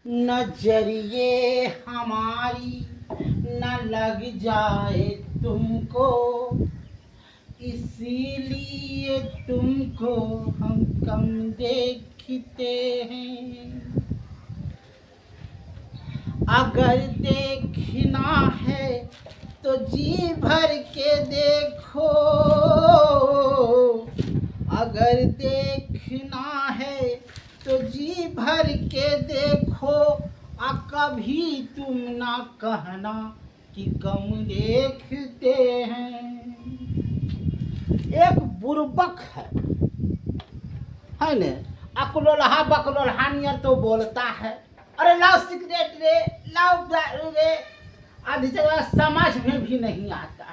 नजरिए हमारी न लग जाए तुमको, इसीलिए तुमको हम कम देखते हैं। अगर देखना है तो जी भर के देखो, अगर देखना है तो जी भर के देखो, कभी तुम ना कहना कि कम देखते हैं। एक बुर्बक है न, अकलोल्हा बकलोल्हा नियर तो बोलता है, अरे लाओ सिगरेट रे, लाओ दारू रे। आधी जगह समझ में भी नहीं आता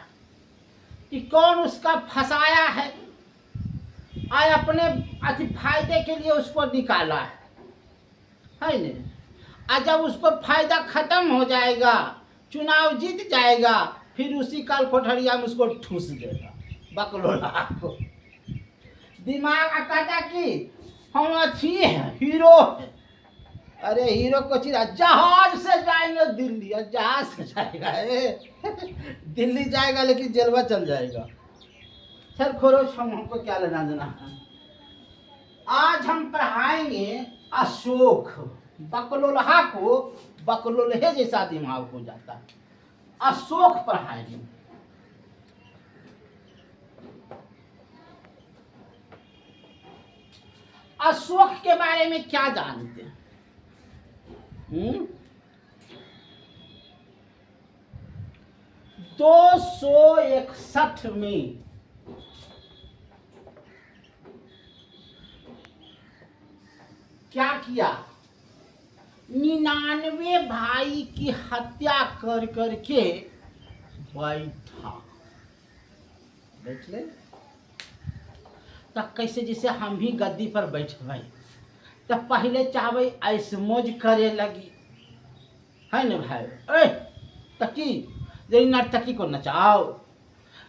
कि कौन उसका फंसाया है और अपने अति फायदे के लिए उसको निकाला है न। और जब उसको फायदा खत्म हो जाएगा, चुनाव जीत जाएगा, फिर उसी काल कोठरिया में उसको ठूस देगा बकलोल्हा को। दिमाग कहता कि हम अच्छी हैं, हीरो है। अरे हीरो को चिरा, जहाज से जाएंगे दिल्ली, जहाज से जाएगा दिल्ली जाएगा लेकिन जेलवा चल जाएगा। सर खोरो, हमको क्या लेना देना है। आज हम पढ़ाएंगे अशोक। बकलोल्हा को बकलोल्हे जैसा दिमाग हो जाता है। अशोक पढ़ाएंगे। अशोक के बारे में क्या जानते हैं? 261 में क्या किया? 99 भाई की हत्या कर करके बैठा। बैठ ले तो कैसे जैसे हम भी गद्दी पर बैठे तो पहले चाहबे ऐसे मौज करे लगी, है न भाई। तकी जरी नर्तकी को नचाओ,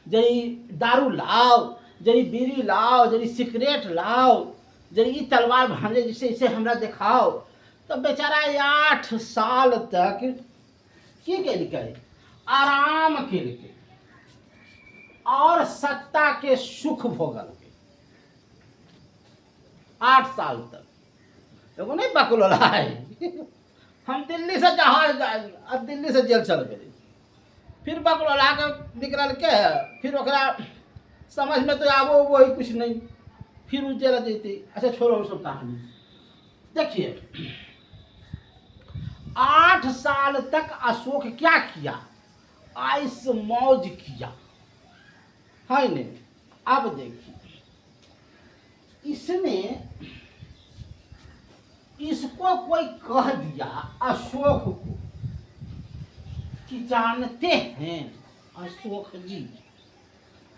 जरी दारू लाओ, जरी बीड़ी लाओ, जरी सिगरेट लाओ, जरी तलवार भांजे जिसे इसे हमरा दिखाओ। तो बेचारा 8 साल तक की के आराम के लिए और सत्ता के सुख भोगल के 8 साल तक। एगो नहीं बकलोल्हा है हम दिल्ली से जहाज जाएंगे, अब दिल्ली से जेल चल गए। फिर बकलोल्हा के निकल के फिर ओकरा समझ में तो आवो वही कुछ नहीं, फिर उ जेल जैते। अच्छा छोड़ो वो सब कहानी। देखिए 8 साल तक अशोक क्या किया? आइस मौज किया, है न। अब देखिए इसने इसको कोई कह दिया अशोक को कि जानते हैं अशोक जी,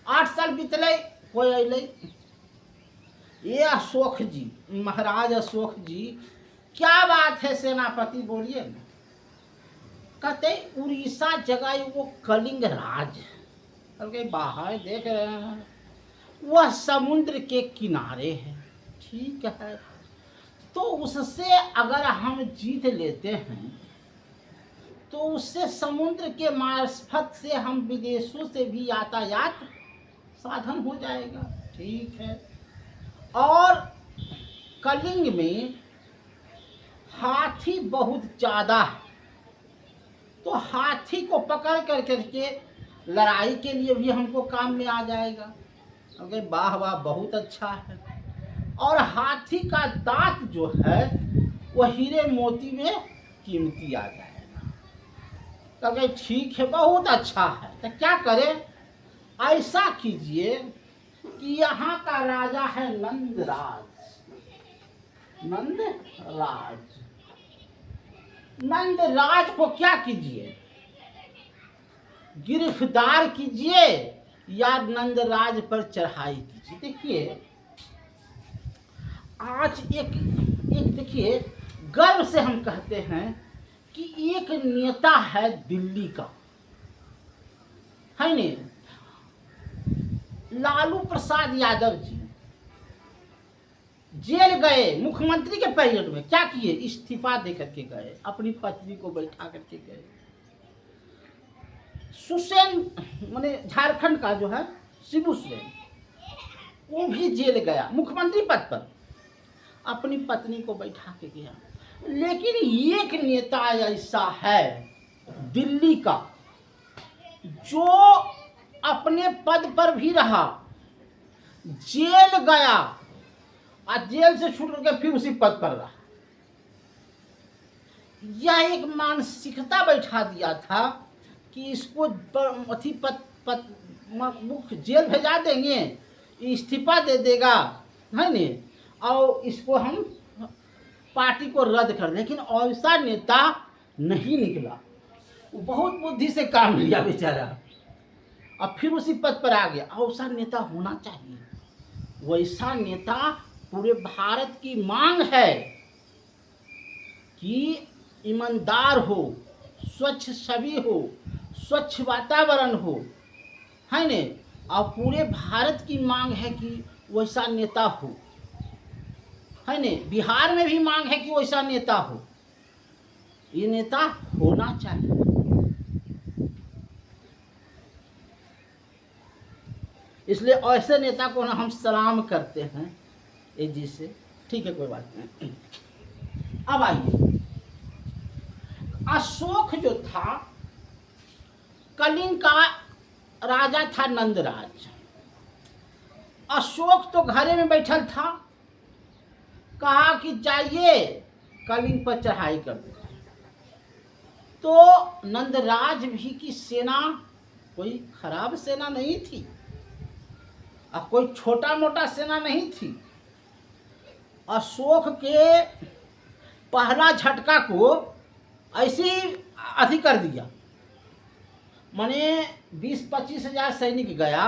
8 साल बीतले, कोई अल, ये अशोक जी, महाराज अशोक जी, क्या बात है सेनापति बोलिए ना। कहते उड़ीसा जगह वो कलिंग राज, बाहर देख रहे हैं वह समुद्र के किनारे है, ठीक है। तो उससे अगर हम जीत लेते हैं तो उससे समुद्र के मार्फत से हम विदेशों से भी यातायात साधन हो जाएगा, ठीक है। और कलिंग में हाथी बहुत ज़्यादा है, तो हाथी को पकड़ कर करके लड़ाई के लिए भी हमको काम में आ जाएगा। अगर वाह वाह बहुत अच्छा है। और हाथी का दांत जो है वह हीरे मोती में कीमती आ जाएगा। तो अगर ठीक है, बहुत अच्छा है। तो क्या करें? ऐसा कीजिए कि यहाँ का राजा है नंदराज। नंदराज, नंदराज को क्या कीजिए? गिरफ्तार कीजिए या नंदराज पर चढ़ाई कीजिए। देखिए आज एक देखिए गर्व से हम कहते हैं कि एक नेता है दिल्ली का, है नहीं, लालू प्रसाद यादव जी। जेल गए मुख्यमंत्री के पीरियड में, क्या किए? इस्तीफा दे करके गए, अपनी पत्नी को बैठा करके गए। सुसेन माने झारखंड का जो है शिबू सोरेन, वो भी जेल गया मुख्यमंत्री पद पर, अपनी पत्नी को बैठा के गया। लेकिन एक नेता ऐसा है दिल्ली का जो अपने पद पर भी रहा, जेल गया और जेल से छूट करके फिर उसी पद पर रहा। यह एक मानसिकता बैठा दिया था कि इसको अथी पद मुख्य जेल भेजा देंगे, इस्तीफा दे देगा, है नहीं, और इसको हम पार्टी को रद्द कर। लेकिन ऐसा नेता नहीं निकला, वो बहुत बुद्धि से काम लिया बेचारा, अब फिर उसी पद पर आ गया। ऐसा नेता होना चाहिए, वैसा नेता पूरे भारत की मांग है कि ईमानदार हो, स्वच्छ छवि हो, स्वच्छ वातावरण हो, है ने, और पूरे भारत की मांग है कि वैसा नेता हो, है ने। बिहार में भी मांग है कि वैसा नेता हो, ये नेता होना चाहिए। इसलिए ऐसे नेता को ना हम सलाम करते हैं ए जी से, ठीक है, कोई बात नहीं। अब आइए, अशोक जो था कलिंग का राजा था नंदराज। अशोक तो घरे में बैठल था, कहा कि जाइए कलिंग पर चढ़ाई कर दो। तो नंदराज भी की सेना कोई खराब सेना नहीं थी और कोई छोटा मोटा सेना नहीं थी। अशोक के पहला झटका को ऐसे ही अथी कर दिया, माने 20-25 हजार सैनिक गया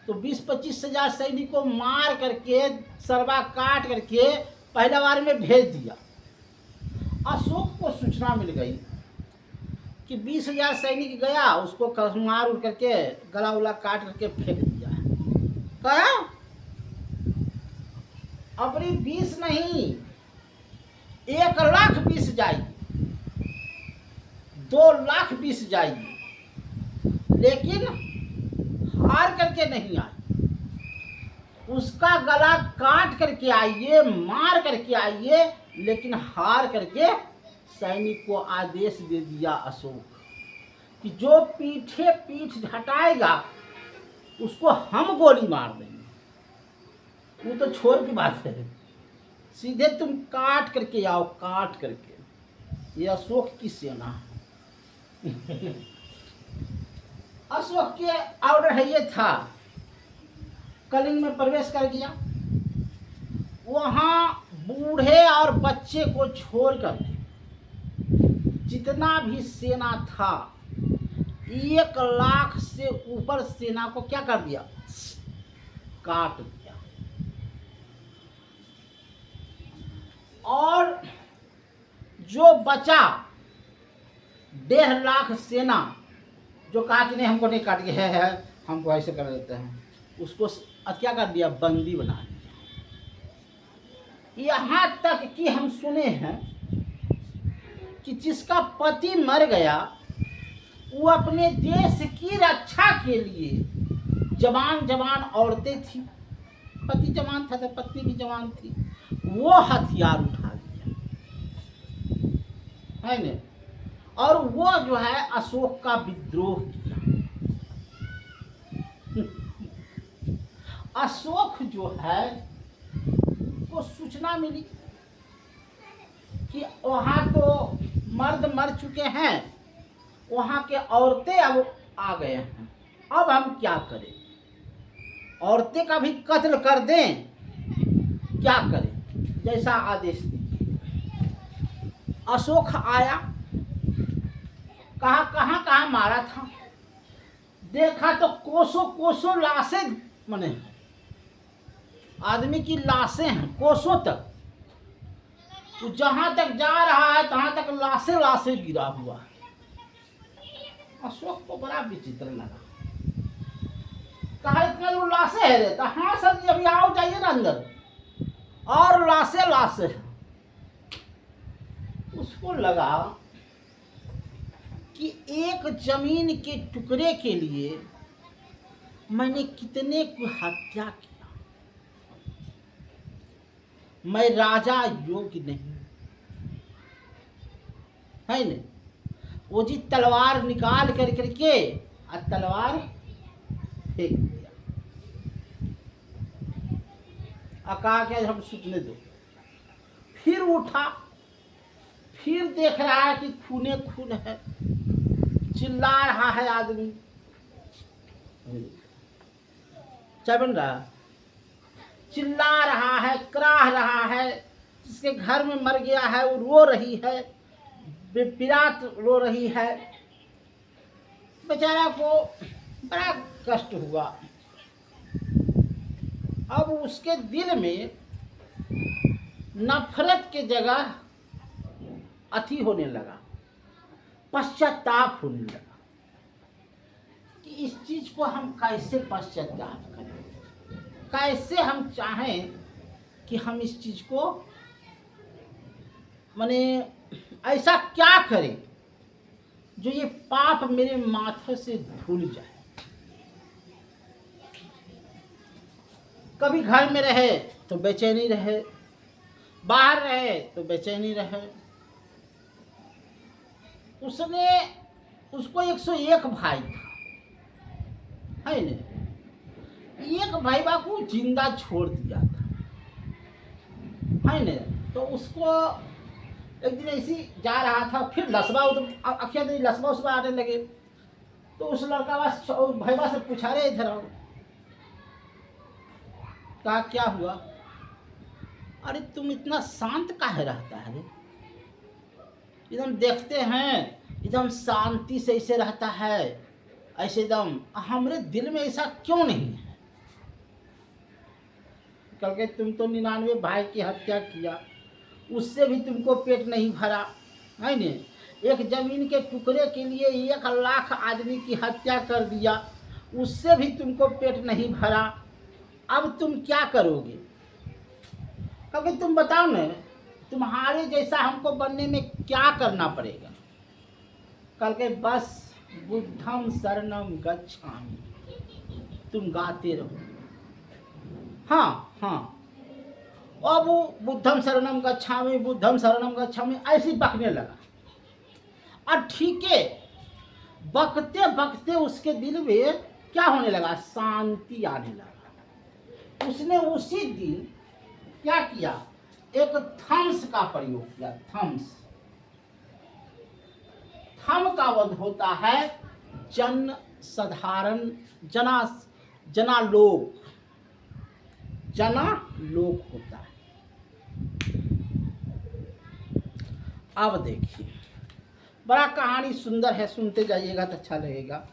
तो 20-25 हजार सैनिक को मार करके सरवा काट करके पहला बार में भेज दिया। अशोक को सूचना मिल गई कि 20 हजार सैनिक गया, उसको मार उड़ करके गला उला काट करके फेंक दिया। कहा अपनी 20 नहीं 1,20,000 जाएगी, 2,20,000 जाएगी, लेकिन हार करके नहीं आई। उसका गला काट करके आइए, मार करके आइए, लेकिन हार करके सैनिक को आदेश दे दिया अशोक कि जो पीठे पीठ हटाएगा उसको हम गोली मार देंगे। वो तो छोड़ की बात है, सीधे तुम काट करके आओ, काट करके। ये अशोक की सेना है। अशोक के ऑर्डर है ये था, कलिंग में प्रवेश कर गया, वहां बूढ़े और बच्चे को छोड़कर जितना भी सेना था 1,00,000 से ऊपर सेना को क्या कर दिया? काट दिया। और जो बचा 1,50,000 सेना, जो कहा कि नहीं हमको नहीं काट के है हमको ऐसे कर देते हैं, उसको क्या कर दिया? बंदी बना दिया। यहाँ तक कि हम सुने हैं कि जिसका पति मर गया वो अपने देश की रक्षा के लिए जवान जवान औरतें थी, पति जवान था तो पत्नी भी जवान थी, वो हथियार उठा लिया, है न, और वो जो है अशोक का विद्रोह किया। अशोक जो है को सूचना मिली कि वहाँ तो मर्द मर चुके हैं, वहाँ के औरतें अब आ गए हैं, अब हम क्या करें? औरतें का भी कत्ल कर दें, क्या करें? जैसा आदेश दीजिए। अशोक आया, कहाँ मारा था, देखा तो कोसों कोसों लाशें, माने आदमी की लाशें हैं कोसों तक, वो जहां तक जा रहा है तहां तक लाशें गिरा हुआ है। अशोक को बड़ा विचित्र लगा, कहा इतना जो लाशें है रहता। हाँ सर जी, अभी आओ, जाइए ना अंदर। और लाशें लाशें हैं। उसको लगा कि एक जमीन के टुकड़े के लिए मैंने कितने को हत्या किया, मैं राजा योग्य नहीं है न। वो जी तलवार निकाल कर करके और तलवार फेंक दिया और कहा कि हम सूखने दो। फिर उठा, फिर देख रहा है कि खूने खून है, चिल्ला रहा है आदमी, क्या बन रहा, चिल्ला रहा है, कराह रहा है। जिसके घर में मर गया है वो रो रही है, पिरात रो रही है। बेचारा को बड़ा कष्ट हुआ। अब उसके दिल में नफरत के जगह अति होने लगा, पश्चाताप होने लगा कि इस चीज को हम कैसे पश्चाताप करें, कैसे हम चाहें कि हम इस चीज को माने ऐसा क्या करें जो ये पाप मेरे माथे से धुल जाए। कभी घर में रहे तो बेचैनी रहे, बाहर रहे तो बेचैनी रहे। उसने उसको 101 भाई था है न, एक भाई बा को जिंदा छोड़ दिया था है न। तो उसको एक दिन ऐसी जा रहा था, फिर लसबा अखिया दिन लसबा उसबा आने लगे। तो उस लड़का बस भाईबा से पूछा, रहे इधर आओ, कहा क्या हुआ? अरे तुम इतना शांत काहे रहता है रे, एकदम देखते हैं एकदम शांति से ऐसे रहता है, ऐसे एकदम हमारे दिल में ऐसा क्यों नहीं है? कल के तुम तो 99 भाई की हत्या किया, उससे भी तुमको पेट नहीं भरा है न। एक जमीन के टुकड़े के लिए 1 लाख आदमी की हत्या कर दिया, उससे भी तुमको पेट नहीं भरा। अब तुम क्या करोगे? क्योंकि तुम बताओ न, तुम्हारे जैसा हमको बनने में क्या करना पड़ेगा? कल के बस बुद्धम शरणम गच्छामि, तुम गाते रहो। हाँ हाँ, अब वो बुद्धम शरणम गच्छामि, बुद्धम शरणम गच्छामि ऐसे बकने लगा। और ठीक है, बकते बकते उसके दिल में क्या होने लगा, शांति आने लगा। उसने उसी दिन क्या किया, एक थम्स का प्रयोग किया। थम्स, थम का वध होता है जन साधारण, जना लोग होता है। अब देखिए, बड़ा कहानी सुंदर है, सुनते जाइएगा तो अच्छा लगेगा।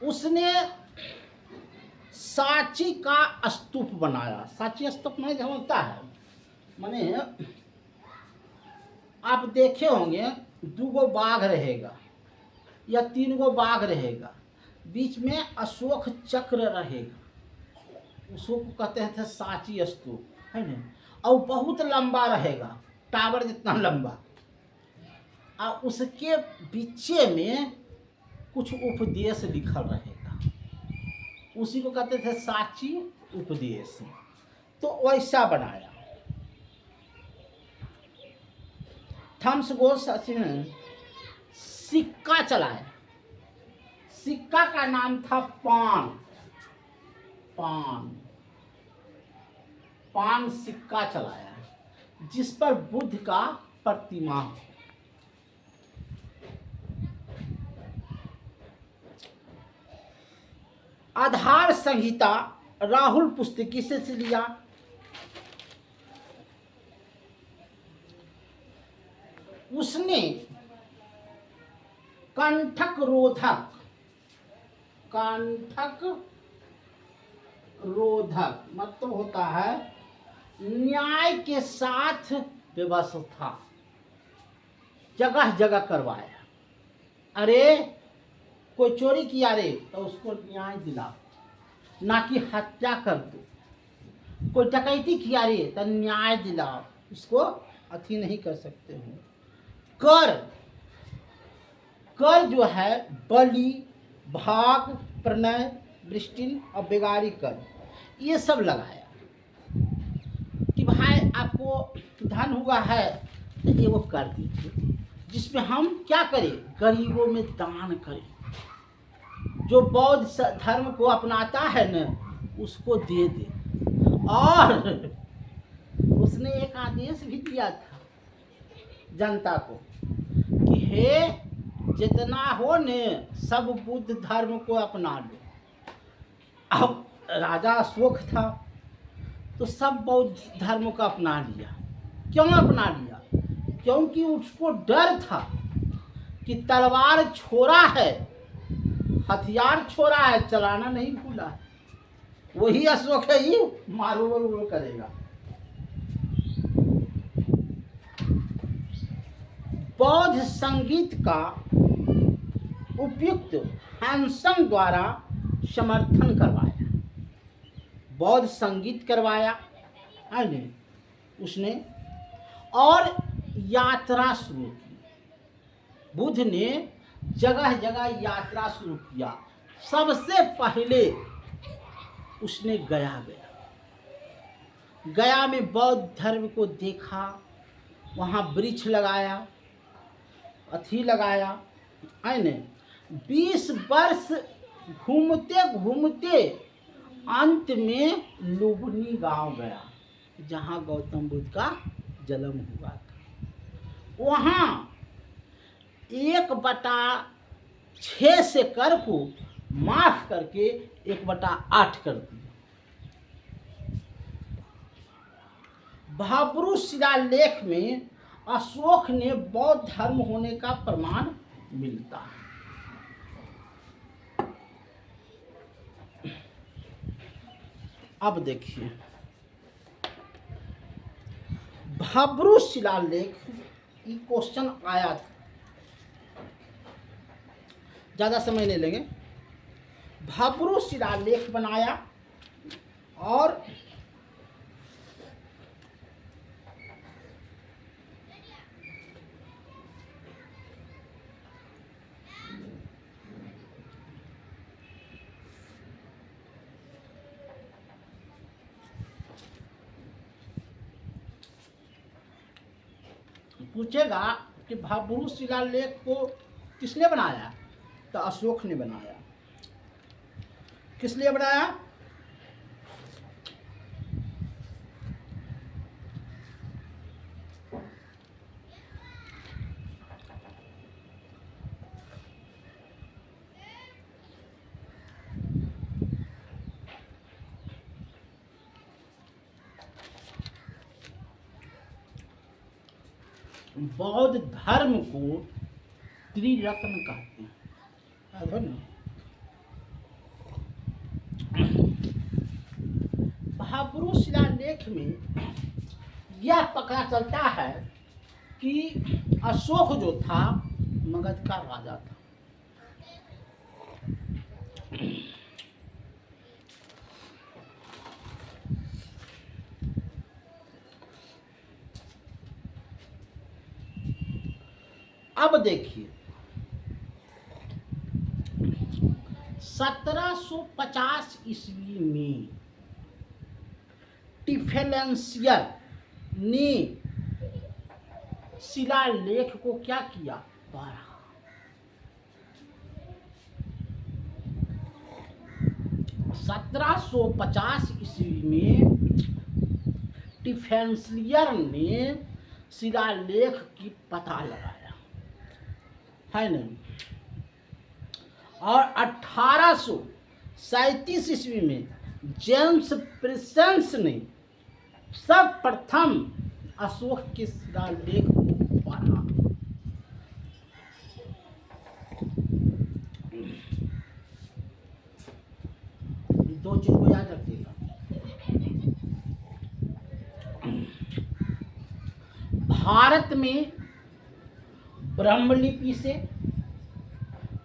उसने सांची का स्तूप बनाया। सांची स्तूप में जो होता है, माने आप देखे होंगे 2 गो बाघ रहेगा या 3 गो बाघ रहेगा, बीच में अशोक चक्र रहेगा, उसको कहते हैं सांची स्तूप है ना। और बहुत लंबा रहेगा, टावर जितना लंबा, और उसके पीछे में कुछ उपदेश लिखल रहेगा, उसी को कहते थे सांची उपदेश। तो वैसा बनाया। थम्स गोस सिक्का चलाया। सिक्का का नाम था पान सिक्का चलाया, जिस पर बुद्ध का प्रतिमा हो। आधार संहिता राहुल पुस्तकी से लिया। उसने कंठक रोधक मतलब होता है न्याय के साथ व्यवस्था, जगह जगह करवाया। अरे कोई चोरी किया रे तो उसको न्याय दिला, ना कि हत्या कर दो। कोई डकैती किया रे तो न्याय दिलाओ, उसको अथी नहीं कर सकते हो। कर कर जो है बलि, भाग, प्रणय, वृष्टि और बेगारी कर, ये सब लगाया कि भाई आपको धन हुआ है तो ये वो कर दीजिए, जिसमें हम क्या करें, गरीबों में दान करें। जो बौद्ध धर्म को अपनाता है न, उसको दे दे। और उसने एक आदेश भी दिया था जनता को कि हे जितना हो ने सब बुद्ध धर्म को अपना लो। अब राजा अशोक था तो सब बौद्ध धर्म को अपना लिया। क्यों अपना लिया? क्योंकि उसको डर था कि तलवार छोड़ा है, हथियार छोड़ा है, चलाना नहीं भूला है। वही अशोक है, ये मारो वो करेगा। बौद्ध संगीत का उपयुक्त हैंसन द्वारा समर्थन करवाया, बौद्ध संगीत करवाया है नहीं उसने, और यात्रा शुरू की। बुद्ध ने जगह जगह यात्रा शुरू किया। सबसे पहले उसने गया गया में बौद्ध धर्म को देखा, वहाँ वृक्ष लगाया, अथी लगाया है न। 20 वर्ष घूमते घूमते अंत में लुम्बिनी गांव गया, जहाँ गौतम बुद्ध का जन्म हुआ था। वहाँ 1/6 से कर को माफ करके 1/8 कर दिया। भाब्रू शिलालेख में अशोक ने बौद्ध धर्म होने का प्रमाण मिलता है। अब देखिए भाब्रू शिलालेख, ये क्वेश्चन आया था, ज़्यादा समय नहीं लेंगे। भाब्रू शिलालेख बनाया और पूछेगा कि भाब्रू शिलालेख को किसने बनाया, तो अशोक ने बनाया। किस लिए बनाया? बौद्ध धर्म को त्रिरत्न कहते हैं। भाब्रू शिलालेख में यह पता चलता है कि अशोक जो था मगध का राजा था। अब देखिए 1750 ईस्वी में टिफेलेंसियर ने शिलालेख को क्या किया, पढ़ा। 1750 ईस्वी में टिफेलेंसियर ने शिलालेख की पता लगाया है नहीं, और 1837 ईस्वी में जेम्स प्रिसेंस ने सब प्रथम अशोक के शिलालेख को पढ़ा। दो चीज को याद रखिएगा। भारत में ब्रह्मलिपि से,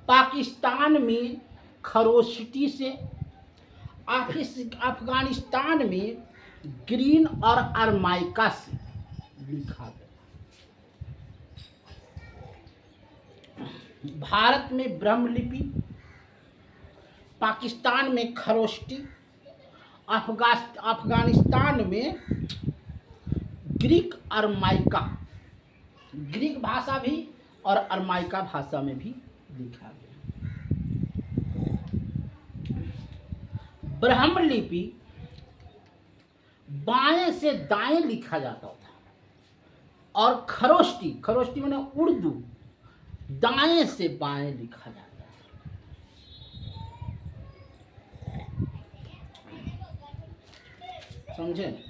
पाकिस्तान में खरोष्टी से अफगानिस्तान में ग्रीन और अरमाइका से लिखा गया। भारत में ब्रह्मलिपि, पाकिस्तान में खरोष्टी, अफगानिस्तान में ग्रीक अरमाइका, ग्रीक भाषा भी और अरमाइका भाषा में भी लिखा गया। ब्रह्मलिपि बाएं से दाएं लिखा जाता था और खरोष्टी, खरोष्टी माने उर्दू, दाएं से बाएं लिखा जाता था। समझे?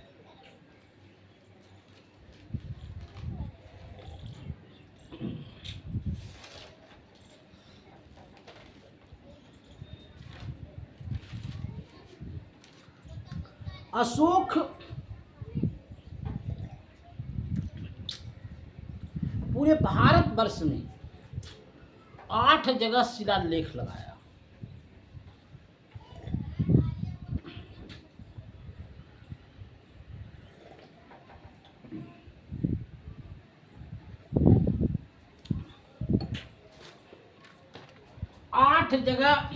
अशोक पूरे भारतवर्ष में 8 जगह शिलालेख लगाया। आठ जगह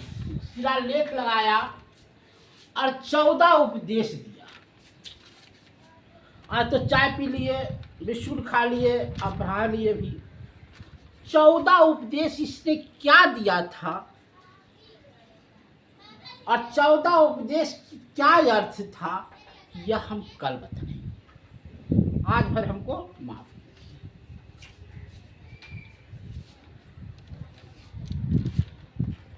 शिलालेख लगाया और 14 उपदेश दिया। आज तो चाय पी लिए, बिस्कुट खा लिए, अब पढ़ा लिए भी। 14 उपदेश इसने क्या दिया था और 14 उपदेश क्या अर्थ था, यह हम कल बताएंगे। आज भर हमको माफ